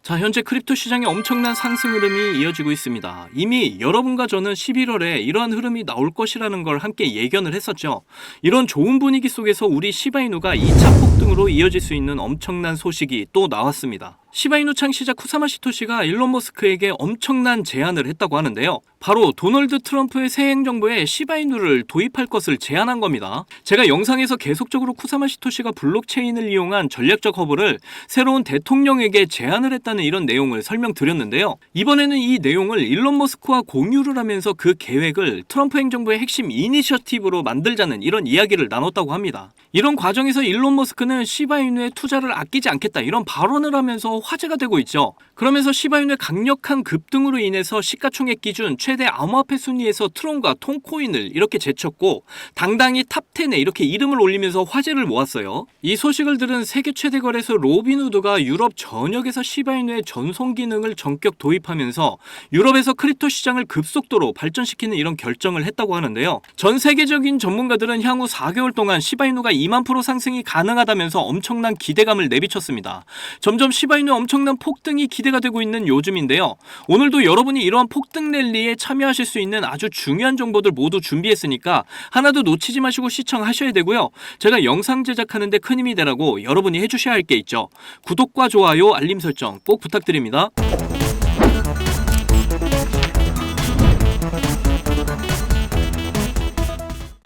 자, 현재 크립토 시장의 엄청난 상승 흐름이 이어지고 있습니다. 이미 여러분과 저는 11월에 이러한 흐름이 나올 것이라는 걸 함께 예견을 했었죠. 이런 좋은 분위기 속에서 우리 시바이누가 2차 폭등으로 이어질 수 있는 엄청난 소식이 또 나왔습니다. 시바이누 창시자 쿠사마 시토시가 일론 머스크에게 엄청난 제안을 했다고 하는데요. 바로 도널드 트럼프의 새 행정부에 시바이누를 도입할 것을 제안한 겁니다. 제가 영상에서 계속적으로 쿠사마 시토시가 블록체인을 이용한 전략적 허브를 새로운 대통령에게 제안을 했다는 이런 내용을 설명드렸는데요. 이번에는 이 내용을 일론 머스크와 공유를 하면서 그 계획을 트럼프 행정부의 핵심 이니셔티브로 만들자는 이런 이야기를 나눴다고 합니다. 이런 과정에서 일론 머스크는 시바이누의 투자를 아끼지 않겠다 이런 발언을 하면서 화제가 되고 있죠. 그러면서 시바이누의 강력한 급등으로 인해서 시가총액 기준 최대 암호화폐 순위에서 트론과 톤코인을 이렇게 제쳤고 당당히 탑10에 이렇게 이름을 올리면서 화제를 모았어요. 이 소식을 들은 세계 최대 거래소 로빈후드가 유럽 전역에서 시바이누의 전송 기능을 전격 도입하면서 유럽에서 크립토 시장을 급속도로 발전시키는 이런 결정을 했다고 하는데요. 전 세계적인 전문가들은 향후 4개월 동안 시바이누가 2만% 상승이 가능하다면서 엄청난 기대감을 내비쳤습니다. 점점 시바이누의 엄청난 폭등이 기대가 되고 있는 요즘인데요. 오늘도 여러분이 이러한 폭등 랠리에 참여하실 수 있는 아주 중요한 정보들 모두 준비했으니까 하나도 놓치지 마시고 시청하셔야 되고요. 제가 영상 제작하는데 큰 힘이 되라고 여러분이 해주셔야 할 게 있죠. 구독과 좋아요, 알림 설정 꼭 부탁드립니다.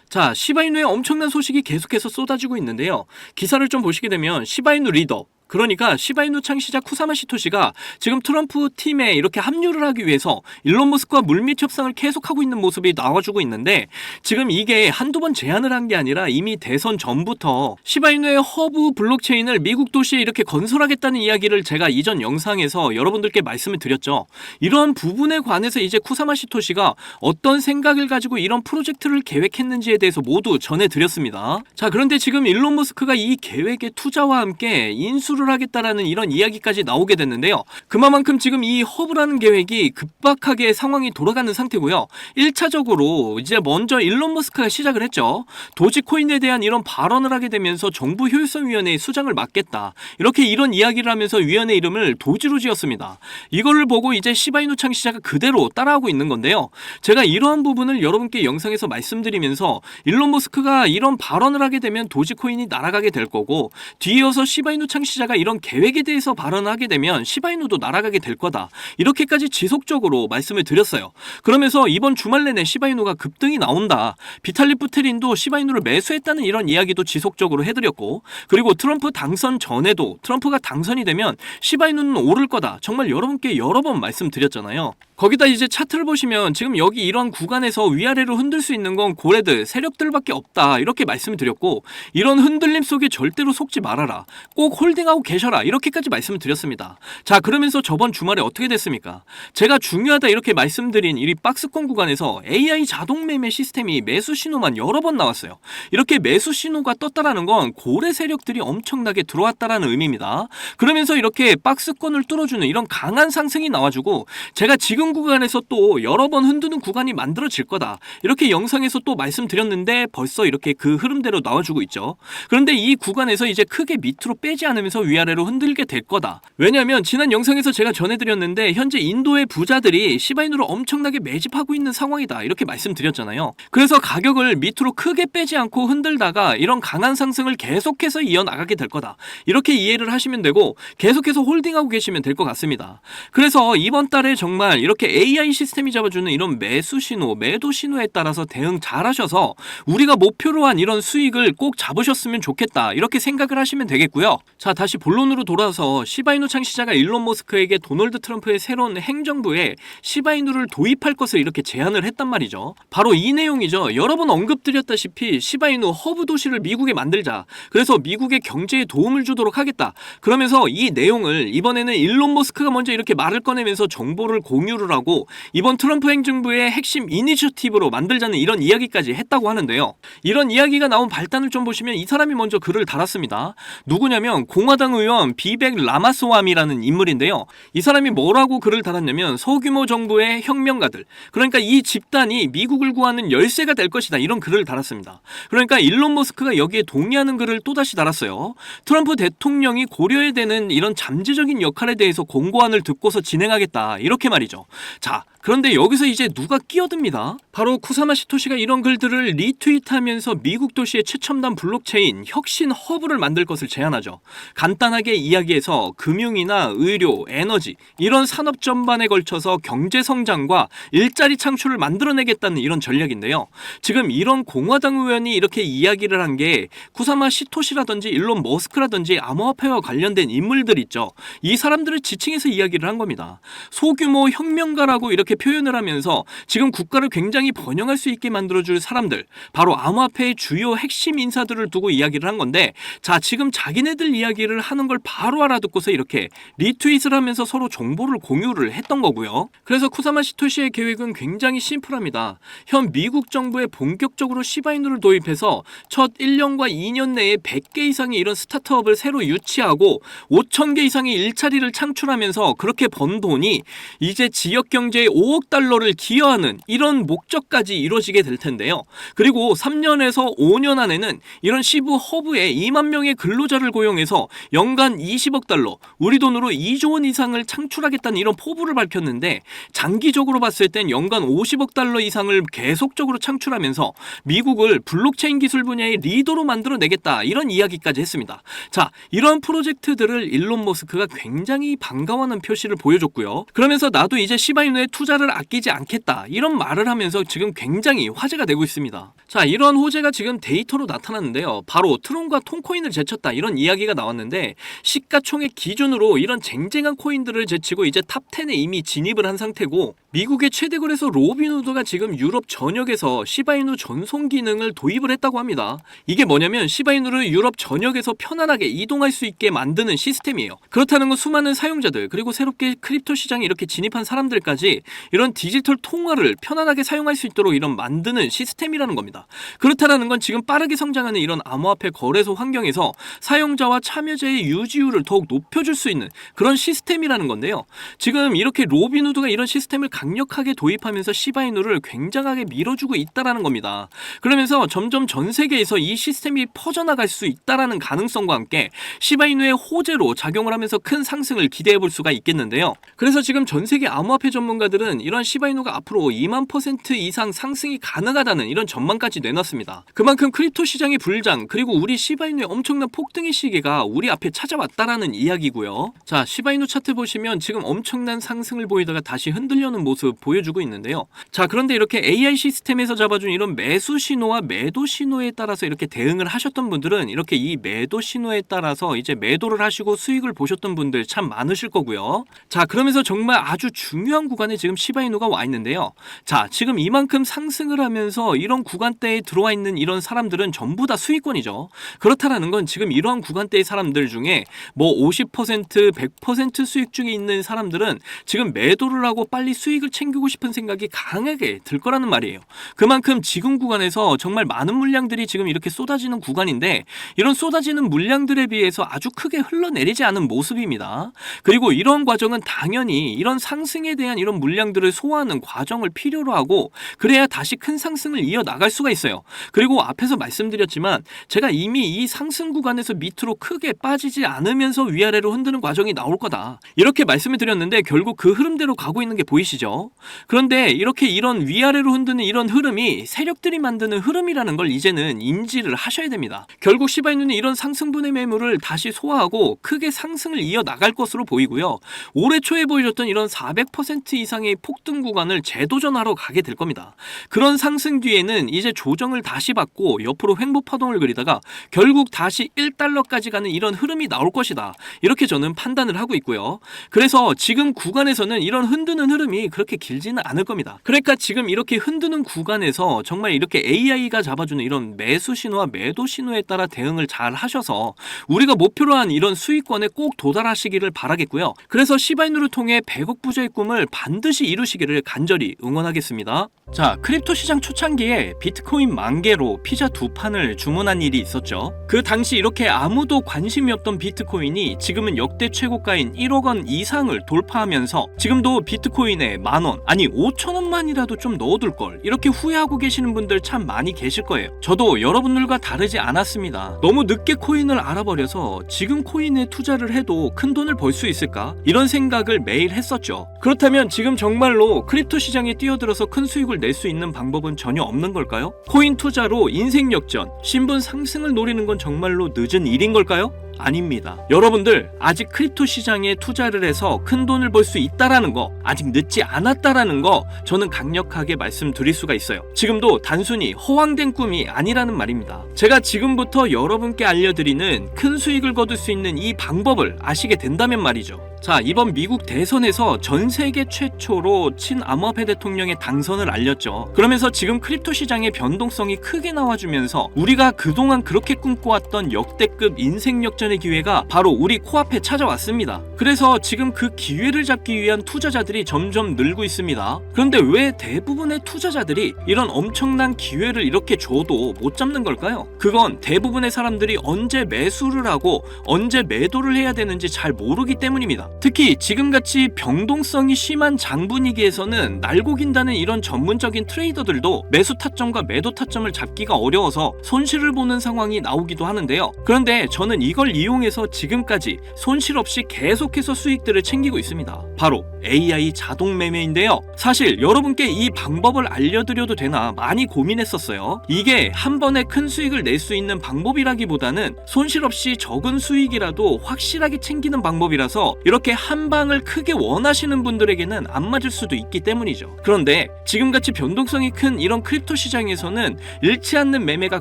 자, 시바이누의 엄청난 소식이 계속해서 쏟아지고 있는데요. 기사를 좀 보시게 되면 시바이누 리더, 그러니까 시바이누 창시자 쿠사마 시토시가 지금 트럼프 팀에 이렇게 합류를 하기 위해서 일론 머스크와 물밑 협상을 계속하고 있는 모습이 나와주고 있는데, 지금 이게 한두 번 제안을 한 게 아니라 이미 대선 전부터 시바이누의 허브 블록체인을 미국 도시에 이렇게 건설하겠다는 이야기를 제가 이전 영상에서 여러분들께 말씀을 드렸죠. 이런 부분에 관해서 이제 쿠사마 시토시가 어떤 생각을 가지고 이런 프로젝트를 계획했는지에 대해서 모두 전해드렸습니다. 자, 그런데 지금 일론 머스크가 이 계획의 투자와 함께 인수를 하겠다라는 이런 이야기까지 나오게 됐는데요. 그만큼 지금 이 허브라는 계획이 급박하게 상황이 돌아가는 상태고요. 1차적으로 이제 먼저 일론 머스크가 시작을 했죠. 도지코인에 대한 이런 발언을 하게 되면서 정부 효율성위원회의 수장을 맡겠다, 이렇게 이런 이야기를 하면서 위원회 이름을 도지로 지었습니다. 이거를 보고 이제 시바이누 창시자가 그대로 따라하고 있는 건데요. 제가 이러한 부분을 여러분께 영상에서 말씀드리면서 일론 머스크가 이런 발언을 하게 되면 도지코인이 날아가게 될 거고, 뒤이어서 시바이누 창시자가 이런 계획에 대해서 발언을 하게 되면 시바이누도 날아가게 될 거다, 이렇게까지 지속적으로 말씀을 드렸어요. 그러면서 이번 주말 내내 시바이누가 급등이 나온다, 비탈릭 부테린도 시바이누를 매수했다는 이런 이야기도 지속적으로 해드렸고, 그리고 트럼프 당선 전에도 트럼프가 당선이 되면 시바이누는 오를 거다, 정말 여러분께 여러 번 말씀드렸잖아요. 거기다 이제 차트를 보시면 지금 여기 이런 구간에서 위아래로 흔들 수 있는 건 고래들, 세력들밖에 없다, 이렇게 말씀을 드렸고, 이런 흔들림 속에 절대로 속지 말아라, 꼭 홀딩하고 계셔라, 이렇게까지 말씀을 드렸습니다. 자, 그러면서 저번 주말에 어떻게 됐습니까? 제가 중요하다 이렇게 말씀드린 이 박스권 구간에서 AI 자동 매매 시스템이 매수 신호만 여러 번 나왔어요. 이렇게 매수 신호가 떴다라는 건 고래 세력들이 엄청나게 들어왔다라는 의미입니다. 그러면서 이렇게 박스권을 뚫어주는 이런 강한 상승이 나와주고, 제가 지금 구간에서 또 여러 번 흔드는 구간이 만들어질 거다, 이렇게 영상에서 또 말씀드렸는데 벌써 이렇게 그 흐름대로 나와주고 있죠. 그런데 이 구간에서 이제 크게 밑으로 빼지 않으면서 위아래로 흔들게 될 거다. 왜냐하면 지난 영상에서 제가 전해드렸는데 현재 인도의 부자들이 시바이누를 엄청나게 매집하고 있는 상황이다, 이렇게 말씀드렸잖아요. 그래서 가격을 밑으로 크게 빼지 않고 흔들다가 이런 강한 상승을 계속해서 이어나가게 될 거다, 이렇게 이해를 하시면 되고, 계속해서 홀딩하고 계시면 될 것 같습니다. 그래서 이번 달에 정말 이렇게 AI 시스템이 잡아주는 이런 매수 신호, 매도 신호에 따라서 대응 잘 하셔서 우리가 목표로 한 이런 수익을 꼭 잡으셨으면 좋겠다, 이렇게 생각을 하시면 되겠고요. 자, 다시 본론으로 돌아서 시바이누 창시자가 일론 머스크에게 도널드 트럼프의 새로운 행정부에 시바이누를 도입할 것을 이렇게 제안을 했단 말이죠. 바로 이 내용이죠. 여러 번 언급드렸다시피 시바이누 허브 도시를 미국에 만들자, 그래서 미국의 경제에 도움을 주도록 하겠다, 그러면서 이 내용을 이번에는 일론 머스크가 먼저 이렇게 말을 꺼내면서 정보를 공유를 하고 이번 트럼프 행정부의 핵심 이니셔티브로 만들자는 이런 이야기까지 했다고 하는데요. 이런 이야기가 나온 발단을 좀 보시면 이 사람이 먼저 글을 달았습니다. 누구냐면 공화당 공화당 의원 비백 라마스와미라는 인물인데요. 이 사람이 뭐라고 글을 달았냐면 소규모 정부의 혁명가들, 그러니까 이 집단이 미국을 구하는 열쇠가 될 것이다, 이런 글을 달았습니다. 그러니까 일론 머스크가 여기에 동의하는 글을 또다시 달았어요. 트럼프 대통령이 고려해야 되는 이런 잠재적인 역할에 대해서 공고안을 듣고서 진행하겠다, 이렇게 말이죠. 자, 그런데 여기서 이제 누가 끼어듭니다. 바로 쿠사마 시토시가 이런 글들을 리트윗하면서 미국 도시의 최첨단 블록체인 혁신 허브를 만들 것을 제안하죠. 간단하게 이야기해서 금융이나 의료, 에너지 이런 산업 전반에 걸쳐서 경제 성장과 일자리 창출을 만들어내겠다는 이런 전략인데요. 지금 이런 공화당 의원이 이렇게 이야기를 한 게 쿠사마 시토시라든지 일론 머스크라든지 암호화폐와 관련된 인물들 있죠. 이 사람들을 지칭해서 이야기를 한 겁니다. 소규모 혁명가라고 이렇게 표현을 하면서 지금 국가를 굉장히 번영할 수 있게 만들어줄 사람들, 바로 암호화폐의 주요 핵심 인사들을 두고 이야기를 한 건데, 자, 지금 자기네들 이야기를 하는 걸 바로 알아듣고서 이렇게 리트윗을 하면서 서로 정보를 공유를 했던 거고요. 그래서 쿠사마 시토시의 계획은 굉장히 심플합니다. 현 미국 정부에 본격적으로 시바이누를 도입해서 첫 1년과 2년 내에 100개 이상의 이런 스타트업을 새로 유치하고 5,000개 이상의 일자리를 창출하면서 그렇게 번 돈이 이제 지역 경제에 5억 달러를 기여하는 이런 목적까지 이루어지게 될 텐데요. 그리고 3년에서 5년 안에는 이런 시부 허브에 2만 명의 근로자를 고용해서 연간 20억 달러, 우리 돈으로 2조 원 이상을 창출하겠다는 이런 포부를 밝혔는데, 장기적으로 봤을 땐 연간 50억 달러 이상을 계속적으로 창출하면서 미국을 블록체인 기술 분야의 리더로 만들어내겠다, 이런 이야기까지 했습니다. 자, 이런 프로젝트들을 일론 머스크가 굉장히 반가워하는 표시를 보여줬고요. 그러면서 나도 이제 시바이누에 투자를 아끼지 않겠다, 이런 말을 하면서 지금 굉장히 화제가 되고 있습니다. 자, 이런 호재가 지금 데이터로 나타났는데요. 바로 트론과 톤코인을 제쳤다, 이런 이야기가 나왔는데, 시가총액 기준으로 이런 쟁쟁한 코인들을 제치고 이제 탑10에 이미 진입을 한 상태고, 미국의 최대 거래소 로빈후드가 지금 유럽 전역에서 시바이누 전송 기능을 도입을 했다고 합니다. 이게 뭐냐면 시바이누를 유럽 전역에서 편안하게 이동할 수 있게 만드는 시스템이에요. 그렇다는 건 수많은 사용자들, 그리고 새롭게 크립토 시장에 이렇게 진입한 사람들까지 이런 디지털 통화를 편안하게 사용할 수 있도록 이런 만드는 시스템이라는 겁니다. 그렇다는 건 지금 빠르게 성장하는 이런 암호화폐 거래소 환경에서 사용자와 참여자의 유지율을 더욱 높여줄 수 있는 그런 시스템이라는 건데요. 지금 이렇게 로빈후드가 이런 시스템을 강력하게 도입하면서 시바이누를 굉장하게 밀어주고 있다라는 겁니다. 그러면서 점점 전 세계에서 이 시스템이 퍼져나갈 수 있다라는 가능성과 함께 시바이누의 호재로 작용을 하면서 큰 상승을 기대해 볼 수가 있겠는데요. 그래서 지금 전 세계 암호화폐 전문가들은 이런 시바이누가 앞으로 2만% 이상 상승이 가능하다는 이런 전망까지 내놨습니다. 그만큼 크립토 시장의 불장, 그리고 우리 시바이누의 엄청난 폭등의 시기가 우리 앞에 찾아왔다라는 이야기고요. 자, 시바이누 차트 보시면 지금 엄청난 상승을 보이다가 다시 흔들려는 모습 보여주고 있는데요. 자, 그런데 이렇게 AI 시스템에서 잡아준 이런 매수 신호와 매도 신호에 따라서 이렇게 대응을 하셨던 분들은 이렇게 이 매도 신호에 따라서 이제 매도를 하시고 수익을 보셨던 분들 참 많으실 거고요. 자, 그러면서 정말 아주 중요한 구간에 지금 시바이누가 와 있는데요. 자, 지금 이만큼 상승을 하면서 이런 구간대에 들어와 있는 이런 사람들은 전부 다 수익권이죠. 그렇다라는 건 지금 이러한 구간대의 사람들 중에 뭐 50%, 100% 수익 중에 있는 사람들은 지금 매도를 하고 빨리 수익을 챙기고 싶은 생각이 강하게 들 거라는 말이에요. 그만큼 지금 구간에서 정말 많은 물량들이 지금 이렇게 쏟아지는 구간인데, 이런 쏟아지는 물량들에 비해서 아주 크게 흘러내리지 않은 모습입니다. 그리고 이런 과정은 당연히 이런 상승에 대한 이런 물량들을 소화하는 과정을 필요로 하고, 그래야 다시 큰 상승을 이어나갈 수가 있어요. 그리고 앞에서 말씀드렸지만 제가 이미 이 상승 구간에서 밑으로 크게 빠지지 않으면서 위아래로 흔드는 과정이 나올 거다, 이렇게 말씀을 드렸는데 결국 그 흐름대로 가고 있는 게 보이시죠? 그런데 이렇게 이런 위아래로 흔드는 이런 흐름이 세력들이 만드는 흐름이라는 걸 이제는 인지를 하셔야 됩니다. 결국 시바이누는 이런 상승분의 매물을 다시 소화하고 크게 상승을 이어나갈 것으로 보이고요. 올해 초에 보여줬던 이런 400% 이상의 폭등 구간을 재도전하러 가게 될 겁니다. 그런 상승 뒤에는 이제 조정을 다시 받고 옆으로 횡보 파동을 그리다가 결국 다시 1달러까지 가는 이런 흐름이 나올 것이다, 이렇게 저는 판단을 하고 있고요. 그래서 지금 구간에서는 이런 흔드는 흐름이 그렇게 길지는 않을 겁니다. 그러니까 지금 이렇게 흔드는 구간에서 정말 이렇게 AI가 잡아주는 이런 매수 신호와 매도 신호에 따라 대응을 잘 하셔서 우리가 목표로 한 이런 수익권에 꼭 도달하시기를 바라겠고요. 그래서 시바이누를 통해 100억 부자의 꿈을 반드시 이루시기를 간절히 응원하겠습니다. 자, 크립토 시장 초창기에 비트코인 10,000개로 피자 2판을 주문한 일이 있었죠. 그 당시 이렇게 아무도 관심이 없던 비트코인이 지금은 역대 최고가인 1억 원 이상을 돌파하면서 지금도 비트코인에 10,000원, 아니 5,000원만이라도 좀 넣어둘 걸, 이렇게 후회하고 계시는 분들 참 많이 계실 거예요. 저도 여러분들과 다르지 않았습니다. 너무 늦게 코인을 알아버려서 지금 코인에 투자를 해도 큰 돈을 벌 수 있을까? 이런 생각을 매일 했었죠. 그렇다면 지금 정말로 크립토 시장에 뛰어들어서 큰 수익을 낼 수 있는 방법은 전혀 없는 걸까요? 코인 투자로 인생 역전, 신분 상승을 노리는 건 정말로 늦은 일인 걸까요? 아닙니다. 여러분들 아직 크립토 시장에 투자를 해서 큰 돈을 벌 수 있다라는 거, 아직 늦지 않았다라는 거 저는 강력하게 말씀드릴 수가 있어요. 지금도 단순히 허황된 꿈이 아니라는 말입니다. 제가 지금부터 여러분께 알려드리는 큰 수익을 거둘 수 있는 이 방법을 아시게 된다면 말이죠. 자, 이번 미국 대선에서 전 세계 최초로 친암호화폐 대통령의 당선을 알렸죠. 그러면서 지금 크립토 시장의 변동성이 크게 나와주면서 우리가 그동안 그렇게 꿈꿔왔던 역대급 인생 역전의 기회가 바로 우리 코앞에 찾아왔습니다. 그래서 지금 그 기회를 잡기 위한 투자자들이 점점 늘고 있습니다. 그런데 왜 대부분의 투자자들이 이런 엄청난 기회를 이렇게 줘도 못 잡는 걸까요? 그건 대부분의 사람들이 언제 매수를 하고 언제 매도를 해야 되는지 잘 모르기 때문입니다. 특히 지금같이 변동성이 심한 장 분위기에서는 날고 긴다는 이런 전문적인 트레이더들도 매수 타점과 매도 타점을 잡기가 어려워서 손실을 보는 상황이 나오기도 하는데요. 그런데 저는 이걸 이용해서 지금까지 손실 없이 계속해서 수익들을 챙기고 있습니다. 바로 AI 자동 매매인데요. 사실 여러분께 이 방법을 알려드려도 되나 많이 고민했었어요. 이게 한 번에 큰 수익을 낼 수 있는 방법이라기보다는 손실 없이 적은 수익이라도 확실하게 챙기는 방법이라서 이렇게 한 방을 크게 원하시는 분들에게는 안 맞을 수도 있기 때문이죠. 그런데 지금같이 변동성이 큰 이런 크립토 시장에서는 잃지 않는 매매가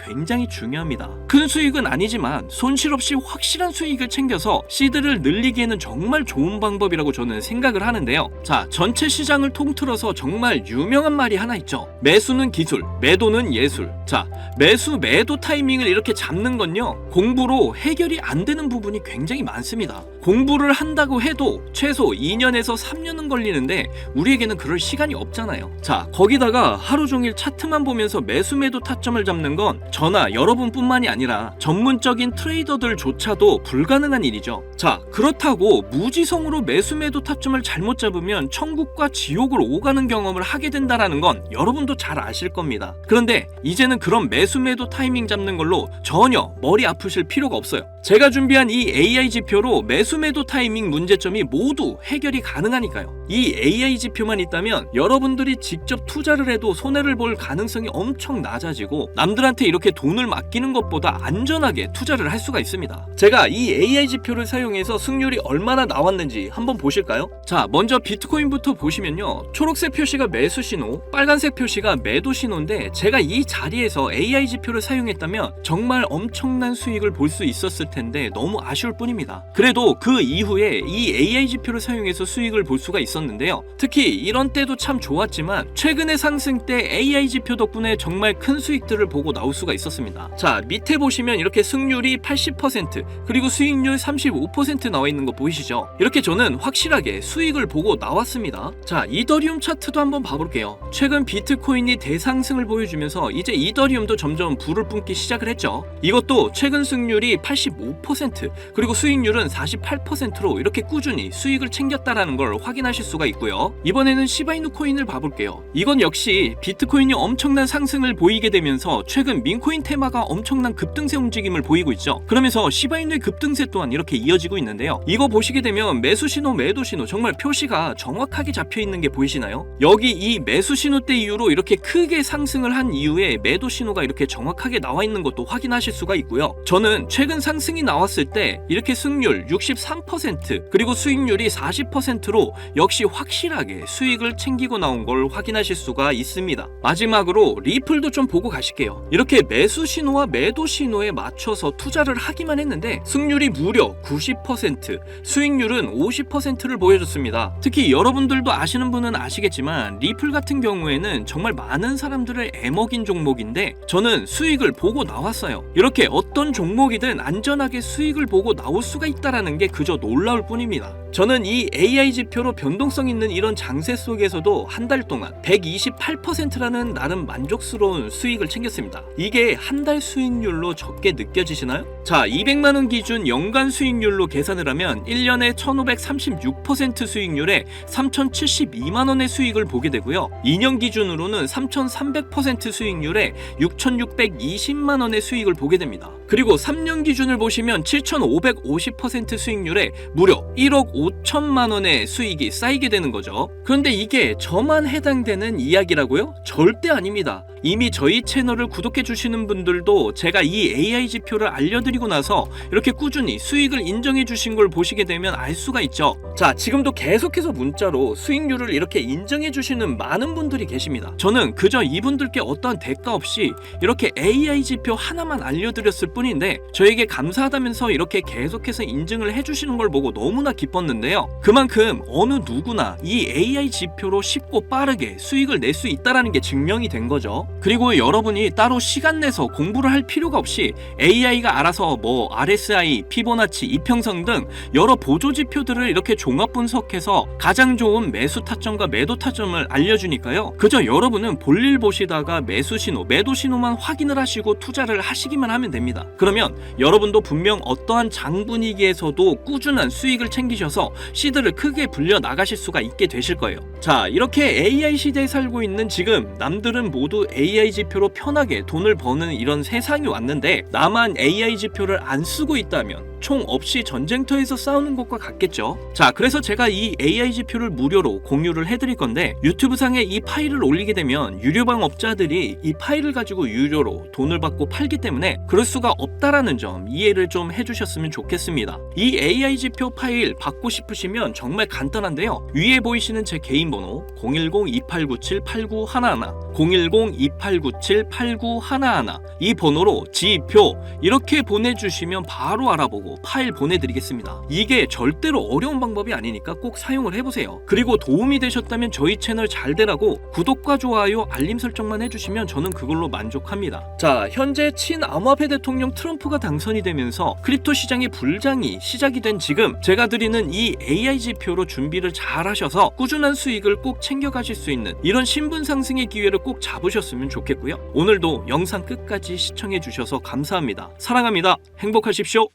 굉장히 중요합니다. 큰 수익은 아니지만 손실 없이 확실한 수익을 챙겨서 시드를 늘리기에는 정말 좋은 방법이라고 저는 생각을 하는데요. 자, 전체 시장을 통틀어서 정말 유명한 말이 하나 있죠. 매수는 기술, 매도는 예술. 자, 매수 매도 타이밍을 이렇게 잡는 건요, 공부로 해결이 안 되는 부분이 굉장히 많습니다. 공부를 한다고 해도 최소 2년에서 3년은 걸리는데 우리에게는 그럴 시간이 없잖아요. 자, 거기다가 하루 종일 차트만 보면서 매수 매도 타점을 잡는 건 저나 여러분뿐만이 아니라 전문적인 트레이더들조차도 불가능한 일이죠. 자, 그렇다고 무지성으로 매수 매도 타점을 잘못 잡으면 천국과 지옥을 오가는 경험을 하게 된다라는 건 여러분도 잘 아실 겁니다. 그런데 이제는 그런 매수 매도 타이밍 잡는 걸로 전혀 머리 아프실 필요가 없어요. 제가 준비한 이 AI 지표로 매수 매도 타이밍 문제점이 모두 해결이 가능하니까요. 이 AI 지표만 있다면 여러분들이 직접 투자를 해도 손해를 볼 가능성이 엄청 낮아지고 남들한테 이렇게 돈을 맡기는 것보다 안전하게 투자를 할 수가 있습니다. 제가 이 AI 지표를 사용해서 승률이 얼마나 나왔는지 한번 보실까요? 자, 먼저 비트코인부터 보시면요, 초록색 표시가 매수 신호, 빨간색 표시가 매도 신호인데 제가 이 자리에서 AI 지표를 사용했다면 정말 엄청난 수익을 볼 수 있었을 텐데 너무 아쉬울 뿐입니다. 그래도 그 이후에 이 AI 지표를 사용해서 수익을 볼 수가 있었는데요. 특히 이런 때도 참 좋았지만 최근의 상승 때 AI 지표 덕분에 정말 큰 수익들을 보고 나올 수가 있었습니다. 자, 밑에 보시면 이렇게 승률이 80% 그리고 수익률 35% 나와 있는 거 보이시죠? 이렇게 저는 확실하게 수익을 보고 나왔습니다. 자, 이더리움 차트도 한번 봐볼게요. 최근 비트코인이 대상승을 보여주면서 이제 이더리움도 점점 불을 뿜기 시작을 했죠. 이것도 최근 승률이 85% 그리고 수익률은 48%로 이렇게 꾸준히 수익을 챙겼다라는 걸 확인하실 수가 있고요. 이번에는 시바이누 코인을 봐볼게요. 이건 역시 비트코인이 엄청난 상승을 보이게 되면서 최근 민코인 테마가 엄청난 급등세 움직임을 보이고 있죠. 그러면서 시바이누의 급등세 또한 이렇게 이어지고 있는데요. 이거 보시게 되면 매수 신호, 매도 신호 정말 표시가 정확하게 잡혀 있는 게 보이시나요? 여기 이 매수 신호 때 이후로 이렇게 크게 상승을 한 이후에 매도 신호가 이렇게 정확하게 나와 있는 것도 확인하실 수가 있고요. 저는 최근 상승이 나왔을 때 이렇게 승률 63% 그리고 수익률이 40%로 역시 확실하게 수익을 챙기고 나온 걸 확인하실 수가 있습니다. 마지막으로 리플도 좀 보고 가실게요. 이렇게 매수 신호와 매도 신호에 맞춰서 투자를 하기만 했는데 승률이 무려 90%, 수익률은 50%를 보여줬습니다. 특히 여러분들도 아시는 분은 아시겠지만 리플 같은 경우에는 정말 많은 사람들을 애먹인 종목인데 저는 수익을 보고 나왔어요. 이렇게 어떤 종목이든 안전하게 수익을 보고 나올 수가 있다라는 게 그저 놀라울 뿐입니다. 저는 이 AI 지표로 변동성 있는 이런 장세 속에서도 한 달 동안 128%라는 나름 만족스러운 수익을 챙겼습니다. 이게 한 달 수익률로 적게 느껴지시나요? 자, 200만원 기준 연간 수익률로 계산을 하면 1년에 1536% 수익률에 3072만원의 수익을 보게 되고요. 2년 기준으로는 3300% 수익률에 6620만원의 수익을 보게 됩니다. 그리고 3년 기준을 보시면 7550% 수익률에 무려 1억 5천만원의 수익이 쌓이게 되는 거죠. 그런데 이게 저만 해당되는 이야기라고요? 절대 아닙니다. 이미 저희 채널을 구독해 주시는 분들도 제가 이 AI 지표를 알려드리고 나서 이렇게 꾸준히 수익을 인정해 주신 걸 보시게 되면 알 수가 있죠. 자, 지금도 계속해서 문자로 수익률을 이렇게 인정해 주시는 많은 분들이 계십니다. 저는 그저 이분들께 어떠한 대가 없이 이렇게 AI 지표 하나만 알려드렸을 뿐인데 저에게 감사하다면서 이렇게 계속해서 인증을 해주시는 걸 보고 너무나 기뻤는데요. 그만큼 어느 누구나 이 AI 지표로 쉽고 빠르게 수익을 낼 수 있다는 게 증명이 된 거죠. 그리고 여러분이 따로 시간 내서 공부를 할 필요가 없이 AI가 알아서 RSI, 피보나치, 이평선 등 여러 보조 지표들을 이렇게 종합 분석해서 가장 좋은 매수 타점과 매도 타점을 알려주니까요. 그저 여러분은 볼일 보시다가 매수 신호, 매도 신호만 확인을 하시고 투자를 하시기만 하면 됩니다. 그러면 여러분도 분명 어떠한 장 분위기에서도 꾸준한 수익을 챙기셔서 시드를 크게 불려 나가실 수가 있게 되실 거예요. 자, 이렇게 AI 시대에 살고 있는 지금 남들은 모두 AI 지표로 편하게 돈을 버는 이런 세상이 왔는데 나만 AI 지표를 안 쓰고 있다면 총 없이 전쟁터에서 싸우는 것과 같겠죠. 자, 그래서 제가 이 AI 지표를 무료로 공유를 해드릴 건데 유튜브 상에 이 파일을 올리게 되면 유료방 업자들이 이 파일을 가지고 유료로 돈을 받고 팔기 때문에 그럴 수가 없다라는 점 이해를 좀 해주셨으면 좋겠습니다. 이 AI 지표 파일 받고 싶으시면 정말 간단한데요. 위에 보이시는 제 개인 번호 010-2897-8911 010-2897-8911 이 번호로 지표 이렇게 보내주시면 바로 알아보고 파일 보내드리겠습니다. 이게 절대로 어려운 방법이 아니니까 꼭 사용을 해보세요. 그리고 도움이 되셨다면 저희 채널 잘 되라고 구독과 좋아요, 알림 설정만 해주시면 저는 그걸로 만족합니다. 자, 현재 친암호화폐 대통령 트럼프가 당선이 되면서 크립토 시장의 불장이 시작이 된 지금 제가 드리는 이 AI 지표로 준비를 잘 하셔서 꾸준한 수익을 꼭 챙겨가실 수 있는 이런 신분 상승의 기회를 꼭 잡으셨으면 좋겠고요. 오늘도 영상 끝까지 시청해 주셔서 감사합니다. 사랑합니다. 행복하십시오.